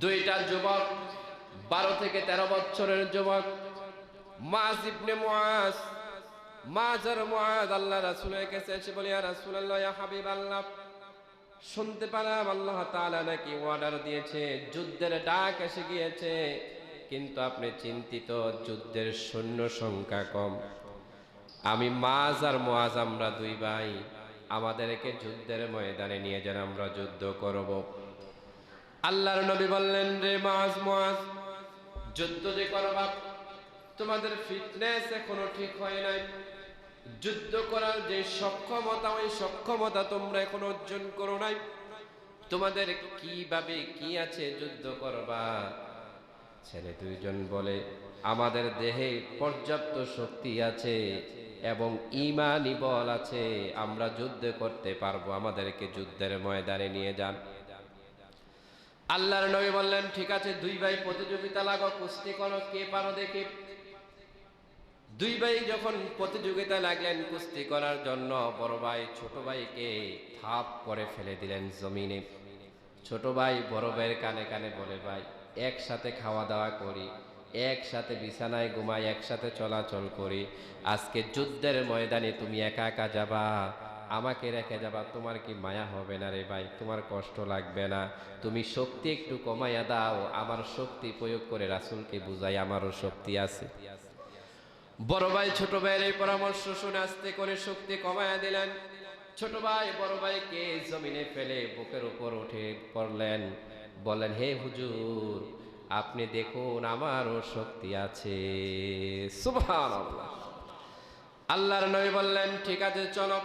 দুইটা যুবক 12 থেকে 13 বছরের যুবক মুআজ ইবনে মুআজ। মুআজ আর মুআজ আল্লাহ রাসূলের কাছে এসে বলে, ইয়া রাসূলুল্লাহ, ইয়া হাবিবাল্লাহ, শুনতে পেলাম আল্লাহ তাআলা নাকি অর্ডার দিয়েছে, যুদ্ধের ডাক এসে গিয়েছে, কিন্তু আপনি চিন্তিত, যুদ্ধের সৈন্য সংখ্যা কম। আমি মুআজ আর মুআজ আমরা দুই ভাই, আমাদেরকে যুদ্ধের ময়দানে নিয়ে যান, আমরা যুদ্ধ করব। আল্লাহর নবী বললেন, রে মুআজ, মুআজ, যুদ্ধ যে করবা, তোমাদের ফিটনেস এখনো ঠিক হয় নাই, যুদ্ধ করার যে সক্ষমতা, ওই সক্ষমতা তোমরা এখনো অর্জন করো নাই। তোমাদের কিভাবে কি আছে যুদ্ধ করবা? ছেলে দুইজন বলে, আমাদের দেহে পর্যাপ্ত শক্তি আছে এবং ঈমানি বল আছে, আমরা যুদ্ধ করতে পারবো, আমাদেরকে যুদ্ধের ময়দানে নিয়ে যান। আল্লাহর নবী বললেন, ঠিক আছে, দুই ভাই প্রতিযোগিতা লাগো, কুস্তি করো, কে পারো দেখি। দুই ভাই যখন প্রতিযোগিতা লাগলেন কুস্তি করার জন্য, বড় ভাই ছোট ভাইকে থাপ করে ফেলে দিলেন জমিনে। ছোট ভাই বড় ভাইয়ের কানে কানে বলে, ভাই একসাথে খাওয়া দাওয়া করি, একসাথে বিছানায় ঘুমাই, একসাথে চলাচল করি, আজকে যুদ্ধের ময়দানে তুমি একা একা যাবা, আমাকে রেখে যাবা, তোমার কি মায়া হবে না রে ভাই? তোমার কষ্ট লাগবে না? তুমি শক্তি একটু কমাইয়া দাও, আমার শক্তি প্রয়োগ করে রাসূলকে বুঝাই, আমারও শক্তি আছে। বড় ভাই ছোট ভাইয়ের এই পরামর্শ শুনে আস্তে করে শক্তি কমায়া দিলেন। ছোট ভাই বড় ভাইকে জমিনে ফেলে বুকের উপর উঠে পড়লেন, বললেন, হে হুজুর, আপনি দেখুন আমারও শক্তি আছে। সুবহানাল্লাহ। আল্লাহর নবী বললেন, ঠিক আছে, চলো।